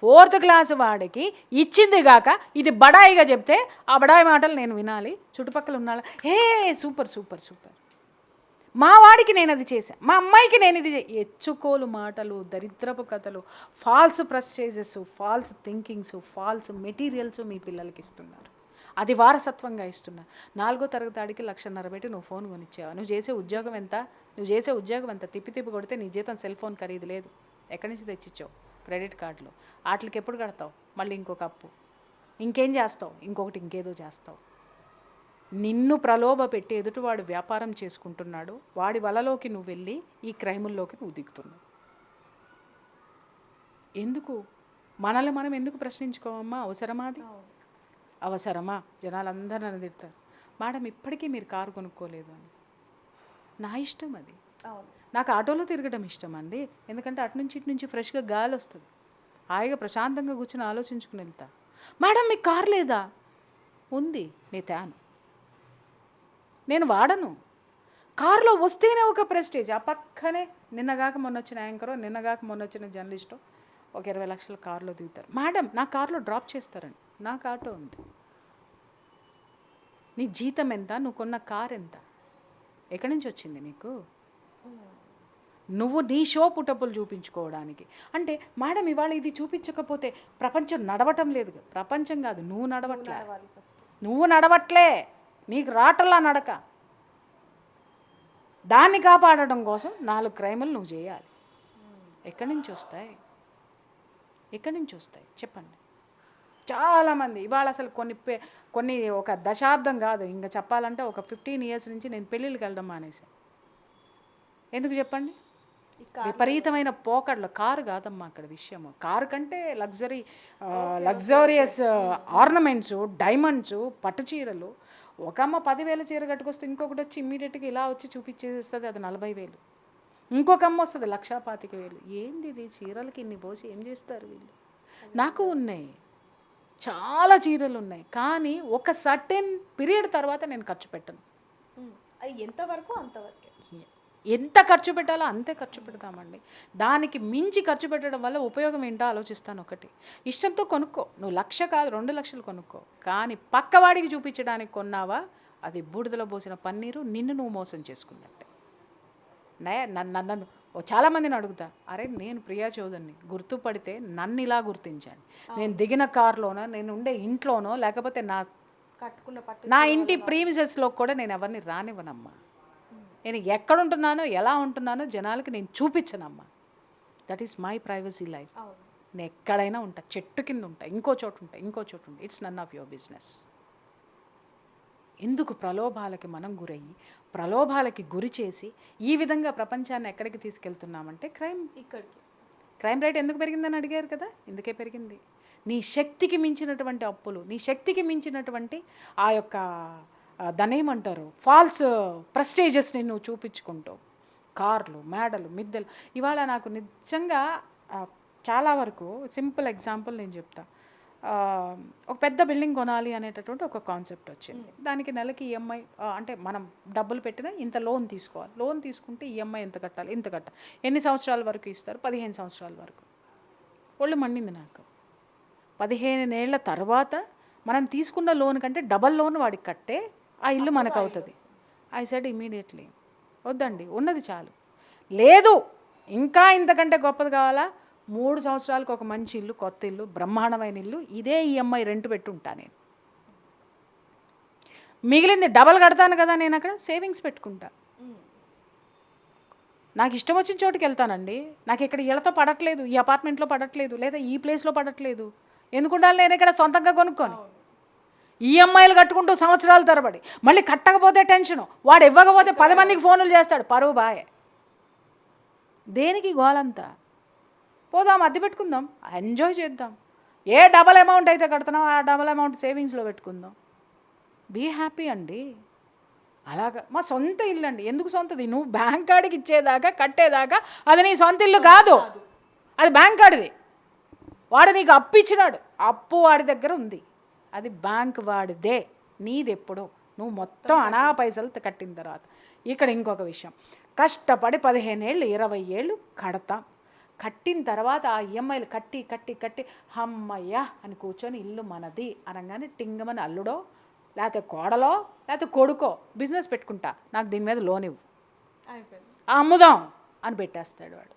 4th class వాడికి ఇచ్చింది గాక ఇది బడాయిగా చెప్తే ఆ బడాయి మాటలు నేను వినాలి, చుట్టుపక్కల ఉన్నాళ్ళ హే సూపర్ సూపర్ సూపర్, మా వాడికి నేను అది చేశాను, మా అమ్మాయికి నేను ఇది ఎచ్చుకోలు మాటలు, దరిద్రపు కథలు, false prestiges, false thinkings, false materials మీ పిల్లలకి ఇస్తున్నారు. అది వారసత్వంగా ఇస్తున్నారు. 4వ తరగతి ఆడికి 1,50,000 పెట్టి నువ్వు ఫోన్ కొనిచ్చావు. నువ్వు చేసే ఉద్యోగం ఎంత? తిప్పి కొడితే నీ జీతం సెల్ ఫోన్ ఖరీదు లేదు. ఎక్కడి నుంచి తెచ్చిచ్చావు? క్రెడిట్ కార్డులు. వాటికి ఎప్పుడు కడతావు? మళ్ళీ ఇంకొక అప్పు. ఇంకేం చేస్తావు? ఇంకొకటి ఇంకేదో చేస్తావు. నిన్ను ప్రలోభ పెట్టి ఎదుటివాడు వ్యాపారం చేసుకుంటున్నాడు, వాడి వలలోకి నువ్వు వెళ్ళి ఈ క్రైముల్లోకి నువ్వు దిగుతున్నావు. ఎందుకు? మనల్ని మనం ఎందుకు ప్రశ్నించుకోవమ్మా? అవసరమా? అవసరమా? జనాలందరూ నన్ను తిడతారు, మేడం ఇప్పటికీ మీరు కారు కొనుక్కోలేదు అని. నా ఇష్టం అది. నాకు ఆటోలో తిరగడం ఇష్టం అండి, ఎందుకంటే అటు నుంచి ఇటు నుంచి ఫ్రెష్గా గాలి వస్తుంది, హాయిగా ప్రశాంతంగా కూర్చొని ఆలోచించుకుని వెళ్తా. మేడం మీకు కారు లేదా? ఉంది, నేను వాడను. కారులో వస్తేనే ఒక ప్రెస్టేజ్. ఆ పక్కనే నిన్నగాక మొన్న వచ్చిన యాంకరో, నిన్నగాక మొన్న వచ్చిన జర్నలిస్టో ఒక 20 లక్షల కారులో దిగుతారు. మేడం నా కారులో డ్రాప్ చేస్తారండి, నాకు ఆటో ఉంది. నీ జీతం ఎంత? నువ్వు కొన్న కారు ఎంత? ఎక్కడి నుంచి వచ్చింది నీకు? నువ్వు నీ షో పుటప్పులు చూపించుకోవడానికి అంటే మేడం ఇవాళ ఇది చూపించకపోతే ప్రపంచం నడవటం లేదు. ప్రపంచం కాదు, నువ్వు నడవట్లే, నీకు రాటల్లా నడక. దాన్ని కాపాడడం కోసం 4 క్రైములు నువ్వు చేయాలి. ఎక్కడి నుంచి వస్తాయి చెప్పండి? చాలామంది ఇవాళ అసలు కొన్ని ఒక దశాబ్దం కాదు, ఇంకా చెప్పాలంటే ఒక 15 ఇయర్స్ నుంచి నేను పెళ్ళిళ్ళకి వెళ్ళడం మానేశాను. ఎందుకు చెప్పండి? విపరీతమైన పోకడలు. కారు కాదమ్మా అక్కడ విషయము. కారు కంటే లగ్జరియస్ ఆర్నమెంట్స్, డైమండ్స్, పట్టు చీరలు. ఒక అమ్మ 10,000 చీర కట్టుకొస్తే ఇంకొకటి వచ్చి ఇమ్మీడియట్గా ఇలా వచ్చి చూపించేస్తుంది, అది 40,000. ఇంకొక అమ్మ వస్తుంది 1,25,000. ఏంది ఇది? చీరలకి ఇన్ని పోసి ఏం చేస్తారు వీళ్ళు? నాకు ఉన్నాయి, చాలా చీరలు ఉన్నాయి, కానీ ఒక సర్టెన్ పీరియడ్ తర్వాత నేను ఖర్చు పెట్టను. ఎంతవరకు అంతవరకు. ఎంత ఖర్చు పెట్టాలో అంతే ఖర్చు పెడతామండి. దానికి మించి ఖర్చు పెట్టడం వల్ల ఉపయోగం ఏంటో ఆలోచిస్తాను. ఒకటి, ఇష్టంతో కొనుక్కో, నువ్వు 1,00,000 కాదు 2,00,000 కొనుక్కో, కానీ పక్కవాడికి చూపించడానికి కొన్నావా అది బూడిదలో పోసిన పన్నీరు, నిన్ను నువ్వు మోసం చేసుకున్నట్టే. నన్ను చాలామందిని అడుగుతా, అరే నేను ప్రియా చౌదరిని, గుర్తుపడితే నన్ను ఇలా గుర్తించండి. నేను దిగిన కారులోనో, నేను ఉండే ఇంట్లోనో, లేకపోతే నా ఇంటి ప్రీమిసెస్లో కూడా నేను ఎవరిని రానివ్వనమ్మా. నేను ఎక్కడుంటున్నానో, ఎలా ఉంటున్నానో జనాలకి నేను చూపించనమ్మా. That is my privacy life. నేను ఎక్కడైనా ఉంటా, చెట్టు కింద ఉంటా, ఇంకో చోటు ఉంటా. It's none of your business. ఎందుకు ప్రలోభాలకి మనం గురయ్యి, ప్రలోభాలకి గురి చేసి ఈ విధంగా ప్రపంచాన్ని ఎక్కడికి తీసుకెళ్తున్నామంటే క్రైమ్ రేట్ ఎందుకు పెరిగిందని అడిగారు కదా, ఎందుకే పెరిగింది? నీ శక్తికి మించినటువంటి అప్పులు, నీ శక్తికి మించినటువంటి ఆ యొక్క దాన్నేమంటారు ఫాల్స్ ప్రెస్టేజెస్ని నువ్వు చూపించుకుంటావు. కార్లు, మేడలు, మిద్దెలు. ఇవాళ నాకు నిజంగా చాలా వరకు సింపుల్ ఎగ్జాంపుల్ నేను చెప్తా. ఒక పెద్ద బిల్డింగ్ కొనాలి అనేటటువంటి ఒక కాన్సెప్ట్ వచ్చింది. దానికి నెలకి ఈఎంఐ అంటే మనం డబ్బులు పెట్టినా ఇంత లోన్ తీసుకోవాలి. లోన్ తీసుకుంటే ఈఎంఐ ఎంత కట్టాలి? ఎన్ని సంవత్సరాల వరకు ఇస్తారు? 15 సంవత్సరాల వరకు. ఒళ్ళు మండింది నాకు. 15 ఏళ్ల తర్వాత మనం తీసుకున్న లోన్ కంటే డబల్ లోన్ వాడికి కట్టే ఆ ఇల్లు మనకు అవుతుంది. ఐ సెడ్ ఇమీడియట్లీ వద్దండి, ఉన్నది చాలు. లేదు ఇంకా ఇంతకంటే గొప్పది కావాలా? 3 సంవత్సరాలకు ఒక మంచి ఇల్లు, కొత్త ఇల్లు, బ్రహ్మాండమైన ఇల్లు, ఇదే ఈఎంఐ రెంట్ పెట్టి ఉంటా. నేను మిగిలింది డబల్ కడతాను కదా, నేను అక్కడ సేవింగ్స్ పెట్టుకుంటా. నాకు ఇష్టం వచ్చిన చోటుకి వెళ్తానండి. నాకు ఇక్కడ ఇళ్ళతో పడట్లేదు, ఈ అపార్ట్మెంట్లో పడట్లేదు, లేదా ఈ ప్లేస్లో పడట్లేదు. ఎందుకుండాలి నేను ఇక్కడ సొంతంగా కొనుక్కొని ఈఎంఐలు కట్టుకుంటూ సంవత్సరాల తరబడి, మళ్ళీ కట్టకపోతే టెన్షను, వాడు ఇవ్వకపోతే 10 మందికి ఫోన్లు చేస్తాడు, పరువు బాయే. దేనికి గోలంతా? పోదాం, అద్దె పెట్టుకుందాం, ఎంజాయ్ చేద్దాం. ఏ డబల్ అమౌంట్ అయితే కడుతున్నావు ఆ డబల్ అమౌంట్ సేవింగ్స్లో పెట్టుకుందాం. బీ హ్యాపీ అండి. అలాగా మా సొంత ఇల్లు అండి. ఎందుకు సొంతది? నువ్వు బ్యాంక్ కార్డుకి ఇచ్చేదాకా, కట్టేదాకా అది నీ సొంత ఇల్లు కాదు, అది బ్యాంక్ కార్డుది. వాడు నీకు అప్పు ఇచ్చినాడు, అప్పు వాడి దగ్గర ఉంది, అది బ్యాంక్ వాడిదే, నీదెప్పుడో నువ్వు మొత్తం అనా పైసలు కట్టిన తర్వాత. ఇక్కడ ఇంకొక విషయం, కష్టపడి 15 ఏళ్ళు 20 ఏళ్ళు కడతాం. కట్టిన తర్వాత ఆ ఈఎంఐలు కట్టి కట్టి కట్టి అమ్మయ్యా అని కూర్చొని ఇల్లు మనది అనగానే టింగమని అల్లుడో లేకపోతే కోడలో లేకపోతే కొడుకో బిజినెస్ పెట్టుకుంటా, నాకు దీని మీద లోన్ ఇవ్వు, అయిపోయింది. అమ్ముదాం అని పెట్టేస్తాడు వాడు.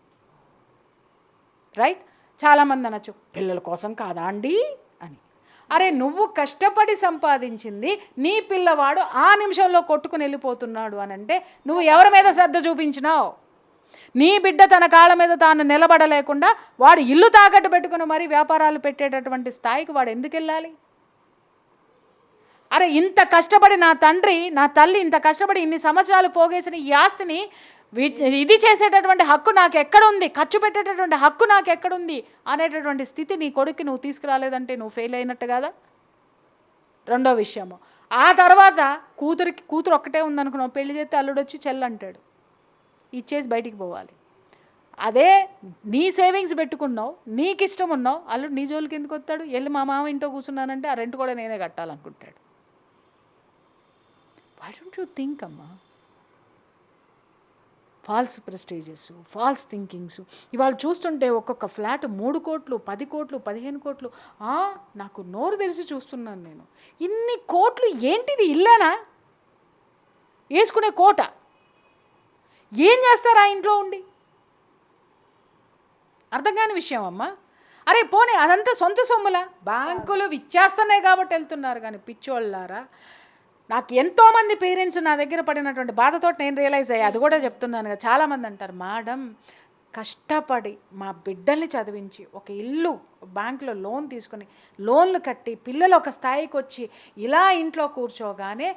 రైట్. చాలామంది అనొచ్చు పిల్లల కోసం కాదా అండి అని. అరే నువ్వు కష్టపడి సంపాదించింది నీ పిల్లవాడు ఆ నిమిషంలో కొట్టుకుని వెళ్ళిపోతున్నాడు అని అంటే నువ్వు ఎవరి మీద శ్రద్ధ చూపించినావు? నీ బిడ్డ తన కాళ్ళ మీద తాను నిలబడలేకుండా వాడు ఇల్లు తాకట్టు పెట్టుకుని మరీ వ్యాపారాలు పెట్టేటటువంటి స్థాయికి వాడు ఎందుకు వెళ్ళాలి? అరే ఇంత కష్టపడి నా తండ్రి నా తల్లి ఇంత కష్టపడి ఇన్ని సంవత్సరాలు పోగేసిన ఈ ఆస్తిని ఇది చేసేటటువంటి హక్కు నాకు ఎక్కడుంది, ఖర్చు పెట్టేటటువంటి హక్కు నాకు ఎక్కడుంది అనేటటువంటి స్థితి నీ కొడుక్కి నువ్వు తీసుకురాలేదంటే నువ్వు ఫెయిల్ అయినట్టు కదా. రెండో విషయము, ఆ తర్వాత కూతురు ఒక్కటే ఉందనుకున్నావు, పెళ్లి చేస్తే అల్లుడు వచ్చి చెల్లంటాడు, ఇచ్చేసి బయటికి పోవాలి. అదే నీ సేవింగ్స్ పెట్టుకున్నావు, నీకు ఇష్టం ఉన్నావు, అల్లుడు నీ జోలికి ఎందుకు వస్తాడు? వెళ్ళి మా మామ ఇంట్లో కూర్చున్నానంటే ఆ రెంట్ కూడా నేనే కట్టాలనుకుంటాడు. వై డోంట్ యూ థింక్ అమ్మా? ఫాల్స్ ప్రెస్టేజెస్, ఫాల్స్ థింకింగ్స్ ఇవాళ చూస్తుంటే ఒక్కొక్క ఫ్లాట్ 3 కోట్లు 10 కోట్లు 15 కోట్లు. నాకు నోరు తెరిచి చూస్తున్నాను నేను, ఇన్ని కోట్లు ఏంటిది? ఇల్లేనా వేసుకునే కోట? ఏం చేస్తారు ఆ ఇంట్లో ఉండి? అర్థం కాని విషయం అమ్మా. అరే పోనీ అదంతా సొంత సొమ్ములా? బ్యాంకులు ఇచ్చేస్తున్నాయి కాబట్టి వెళ్తున్నారు కానీ పిచ్చోళ్ళారా. నాకు ఎంతోమంది పేరెంట్స్ నా దగ్గర పడినటువంటి బాధతో నేను రియలైజ్ అయ్యా, అది కూడా చెప్తున్నాను కదా. చాలామంది అంటారు మేడం కష్టపడి మా బిడ్డల్ని చదివించి ఒక ఇల్లు బ్యాంకులో లోన్ తీసుకొని లోన్లు కట్టి పిల్లలు ఒక స్థాయికి వచ్చి ఇలా ఇంట్లో కూర్చోగానే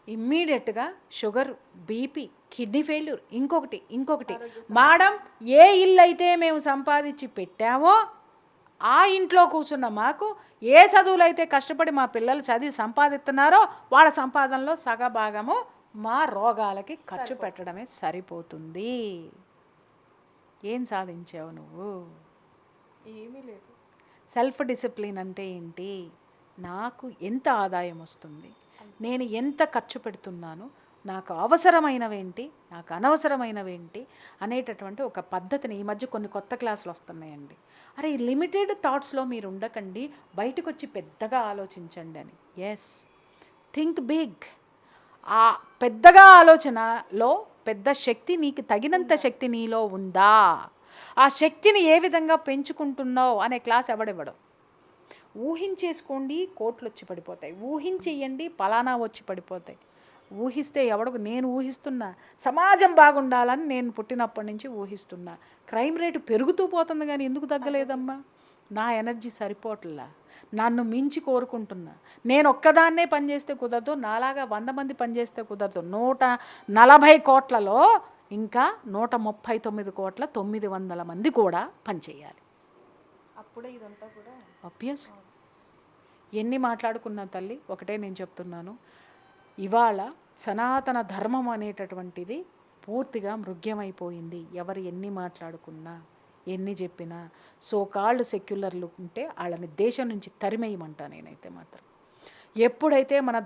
ఇమ్మీడియట్గా షుగర్, బీపీ, కిడ్నీ ఫెయిల్యూర్, ఇంకొకటి. మేడం ఏ ఇల్లు అయితే మేము సంపాదించి పెట్టామో ఆ ఇంట్లో కూర్చున్న మాకు ఏ చదువులు అయితే కష్టపడి మా పిల్లలు చదివి సంపాదిస్తున్నారో వాళ్ళ సంపాదనలో సగభాగము మా రోగాలకి ఖర్చు పెట్టడమే సరిపోతుంది. ఏం సాధించావు నువ్వు? ఏమీ లేదు. సెల్ఫ్ డిసిప్లిన్ అంటే ఏంటి? నాకు ఎంత ఆదాయం వస్తుంది, నేను ఎంత ఖర్చు పెడుతున్నాను, నాకు అవసరమైనవేంటి, నాకు అనవసరమైనవేంటి అనేటటువంటి ఒక పద్ధతిని ఈ మధ్య కొన్ని కొత్త క్లాసులు వస్తున్నాయండి. అరే ఈ లిమిటెడ్ థాట్స్లో మీరు ఉండకండి, బయటకు వచ్చి పెద్దగా ఆలోచించండి అని. Yes, think big. ఆ పెద్దగా ఆలోచనలో పెద్ద శక్తి, నీకు తగినంత శక్తి నీలో ఉందా, ఆ శక్తిని ఏ విధంగా పెంచుకుంటున్నావు అనే క్లాస్ ఎవడెవడం. ఊహించేసుకోండి కోట్లు వచ్చి పడిపోతాయి, ఊహించేయండి పలానా వచ్చి పడిపోతాయి. ఊహిస్తే ఎవడకు, నేను ఊహిస్తున్నా సమాజం బాగుండాలని నేను పుట్టినప్పటి నుంచి ఊహిస్తున్నా. క్రైమ్ రేటు పెరుగుతూ పోతుంది కానీ ఎందుకు తగ్గలేదమ్మా? నా ఎనర్జీ సరిపోవట్లా, నన్ను మించి కోరుకుంటున్నా. నేను ఒక్కదాన్నే పనిచేస్తే కుదరదు, నాలాగా 100 మంది పనిచేస్తే కుదరదు. 140 కోట్లలో ఇంకా 139 కోట్ల 900 మంది కూడా పనిచేయాలి. అప్పుడే ఇదంతా కూడా ఆబ్వియస్. ఎన్ని మాట్లాడుకున్నా తల్లి ఒకటే నేను చెప్తున్నాను, ఇవాళ సనాతన ధర్మం అనేటటువంటిది పూర్తిగా మృగ్యమైపోయింది. ఎవరు ఎన్ని మాట్లాడుకున్నా ఎన్ని చెప్పినా కాల్డ్ సెక్యులర్లు ఉంటే వాళ్ళని దేశం నుంచి తరిమేయమంటా నేనైతే మాత్రం. ఎప్పుడైతే మన